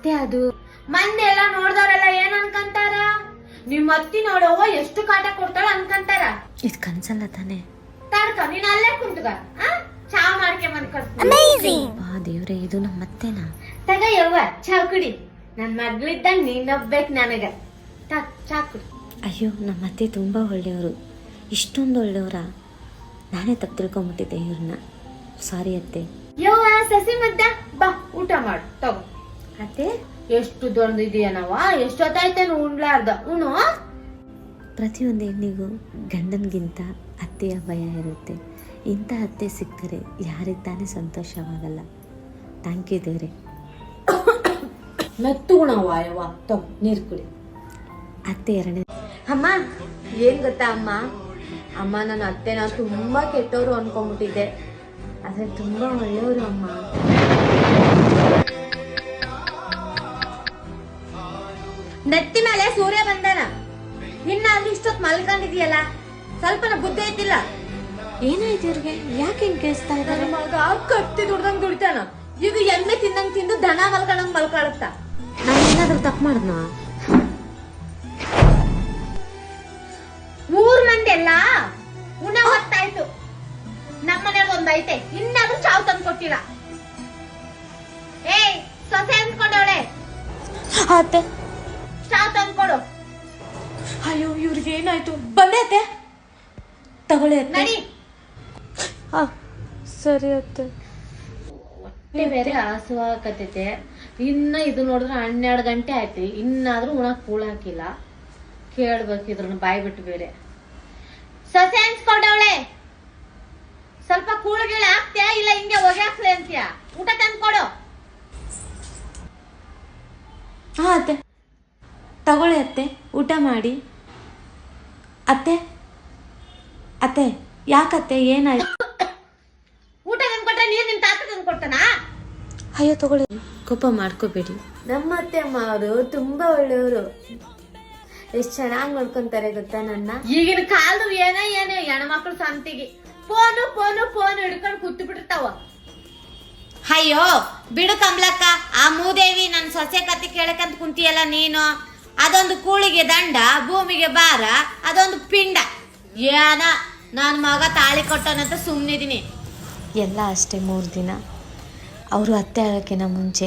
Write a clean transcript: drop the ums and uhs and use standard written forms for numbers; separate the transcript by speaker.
Speaker 1: ಅತ್ತೆ ಅದು ಮಂದಿ ಎಲ್ಲ ನೋಡ್ದವ್ರೆಲ್ಲ ಏನ್ ಅನ್ಕಂತಾರ? ನಿಮ್ ಅತ್ತಿ ನೋಡವ್ವ ಎಷ್ಟು ಕಾಟ ಕೊಡ್ತಾಳ ಅನ್ಕಂತಾರ.
Speaker 2: ಇದು ಕನ್ಸಲ್ಲ ತಾನೆ?
Speaker 1: ತಡ್ಕ ನೀನ್ ಅಲ್ಲೇ ಕುಂತ್ಕ, ಚಾ ಮಾಡ್ಕೆ ಬಂದ್
Speaker 2: ಬಾ ದೇವ್ರೆ, ಇದು ನಮ್ಮ ಅತ್ತೆನಾ?
Speaker 1: ತಗ ಯವ್ವ ಚಾ ಕುಡಿ. ನನ್ ಮಗ್ಳಿದ್ದಂಗ್ ನೀನೊಬ್ಬೇಕ್ ನನಗ. ಚಾ ಕುಡಿ.
Speaker 2: ಅಯ್ಯೋ, ನಮ್ಮ ಅತ್ತೆ ತುಂಬ ಒಳ್ಳೆಯವರು. ಇಷ್ಟೊಂದು ಒಳ್ಳೆಯವರ? ನಾನೇ ತಪ್ಪು ತಿಳ್ಕೊಂಬಿಟ್ಟಿದ್ದೆ ಇವ್ರನ್ನ. ಸಾರಿ ಅತ್ತೆ.
Speaker 1: ಯವ್ವ ಸಸಿ ಮದ್ದ ಬಾ ಊಟ ಮಾಡು ತಗೋ. ಅತ್ತೆ ಎಷ್ಟು ದೊಡ್ಡದಿದೆಯನವ, ಎಷ್ಟೊತ್ತಾಯ್ತೇನು ಉಣ್ಲಾರ್ದ ಉಣು.
Speaker 2: ಪ್ರತಿಯೊಂದು ಹೆಣ್ಣಿಗೂ ಗಂಡನಿಗಿಂತ ಅತ್ತೆಯ ಭಯ ಇರುತ್ತೆ. ಇಂಥ ಅತ್ತೆ ಸಿಕ್ಕರೆ ಯಾರಿಗೆ ತಾನೇ ಸಂತೋಷವಾಗಲ್ಲ. ಥ್ಯಾಂಕ್ ಯು ದೇವ್ರೆ.
Speaker 1: ಮೆತ್ತುಗುಣವ ಯವ್ವ ತಗೋ ನೀರು ಕುಡಿ.
Speaker 2: ಅತ್ತೆ ಎರಡನೇ
Speaker 1: ಅಮ್ಮ ಏನ್ ಗೊತ್ತಾ ಅಮ್ಮ ನನ್ನ ಅತ್ತೆನ ತುಂಬಾ ಕೆಟ್ಟವ್ರು ಅನ್ಕೊಂಡ್ಬಿಟ್ಟಿದ್ದೆ, ಆದ್ರೆ ತುಂಬಾ ಒಳ್ಳೆಯವರು ಅಮ್ಮ. ನೆತ್ತಿ ಮೇಲೆ ಸೂರ್ಯ ಬಂದಾನ, ಇನ್ನಾದ್ರೂ ಇಷ್ಟೊತ್ ಮಲ್ಕೊಂಡಿದ್ಯಲ್ಲ, ಸ್ವಲ್ಪನ ಬುದ್ಧಿ ಐತಿಲ್ಲ.
Speaker 2: ಏನಾಯ್ತು ಇವ್ರಿಗೆ? ಯಾಕೆ ಹಿಂಗೆ ಕೇಳಿಸ್ತಾ ಇದ್ದಾರೆ?
Speaker 1: ಮಗ ಕತ್ತಿ ದುಡ್ದಂಗ್ ದುಡಿತಾನ, ಈಗ ಎಮ್ಮೆ ತಿಂದಂಗ್ ತಿಂದು ದನ ಮಲ್ಕೊಂಡಂಗ್ ಮಲ್ಕೊಳತ್ತ.
Speaker 2: ನಾನು ಏನಾದ್ರೂ ತಪ್ಪು ಮಾಡಿದ್ನಾ?
Speaker 1: ಮೂರ್ ಮಂದಿ ಎಲ್ಲ ಉಣ ಹೊತ್ತಾಯ್ತು, ನಮ್ಮನೇಲಿ ಒಂದೈತೆ, ಇನ್ನಾದ್ರೂ ಚಾವ್ ತಂದು ಕೊಟ್ಟಿಲ್ಲ. ಏಯ್ ಸೊಸೆ ಅನ್ಕೊಂಡವಳೆ,
Speaker 2: ಅತ್ತೆ
Speaker 1: ಚಾವ್ ತಂದು ಕೊಡು.
Speaker 2: ಅಯ್ಯೋ, ಇವ್ರಿಗೆ ಏನಾಯ್ತು? ಬಂದೆ ಅತ್ತೆ, ತಗೊಳ್ಳಿ ಅತ್ತೆ.
Speaker 1: ನಡಿ.
Speaker 2: ಸರಿ ಅತ್ತೆ.
Speaker 1: ಹೊಟ್ಟೆ ಬೇರೆ ಹಸುವಾಗತೈತೆ, ಇನ್ನ ಇದು ನೋಡಿದ್ರೆ 12 ಗಂಟೆ ಆಯ್ತು, ಇನ್ನಾದ್ರೂ ಉಣಕ್ ಕೂಳ್ ಹಾಕಿಲ್ಲ. ಕೇಳ್ಬೇಕಿದ್ರು ಬಾಯ್ ಬಿಟ್ಟು ಬೇರೆ. ಸೊಸೆ ಅನ್ಸ್ಕೊಂಡವಳೆ, ಸ್ವಲ್ಪ ಕೂಳ್ಗಿಳ ಹಾಕ್ತ್ಯಾ ಇಲ್ಲ ಹಿಂಗೆ ಹೊಗೆ ಹಾಕ್ಲೆ ಅಂತ್ಯ? ಊಟ ತಂದ್ಕೊಡು.
Speaker 2: ಅತ್ತೆ ತಗೊಳ್ಳಿ ಅತ್ತೆ, ಊಟ ಮಾಡಿ. ಅತ್ತೆ ಅತ್ತೆ ಯಾಕತ್ತೆ, ಏನಾಯ್ತು?
Speaker 1: ಊಟ ತಂದ್ಕೊಟ್ರೆ ನೀರ್ ನಿಮ್ ತಾತ ತಂದ್ಕೊಡ್ತಾನ?
Speaker 2: ಅಯ್ಯೋ ತಗೊಳ್ಳಿ, ಕೋಪ ಮಾಡ್ಕೋಬೇಡಿ.
Speaker 1: ನಮ್ಮ ಅತ್ತೆ ಅಮ್ಮ ಅವರು ತುಂಬಾ ಒಳ್ಳೆಯವರು, ಎಷ್ಟ್ ಚೆನ್ನಾಗ್ ನೋಡ್ಕೊಂತಾರೆ ಗೊತ್ತಾ ನನ್ನ. ಈಗಿನ ಕಾಲದ ಏನೇ ಹೆಣ್ಮಕ್ಳು ಸಂತಿಗೆ ಫೋನು ಫೋನು ಫೋನ್ ಹಿಡ್ಕೊಂಡು ಕೂತು ಬಿಟ್ಟಿರ್ತಾವ.
Speaker 3: ಅಯ್ಯೋ ಬಿಡು ಕಮಲಕ್ಕ, ಆ ಮೂದೇವಿ ನನ್ನ ಸೊಸೆ ಕತ್ತಿ ಕೇಳಕಂತ ಕುಂತಿಯಲ್ಲ ನೀನು. ಅದೊಂದು ಕೂಳಿಗೆ ದಂಡ, ಭೂಮಿಗೆ ಭಾರ, ಅದೊಂದು ಪಿಂಡ. ಏನ ನನ್ನ ಮಗ ತಾಳಿ ಕೊಟ್ಟನಂತ ಸುಮ್ಮನಿದ್ದೀನಿ.
Speaker 2: ಎಲ್ಲ ಅಷ್ಟೇ 3 ದಿನ. ಅವರು ಅತ್ತೆ ಆಗೋಕ್ಕಿಂತ ಮುಂಚೆ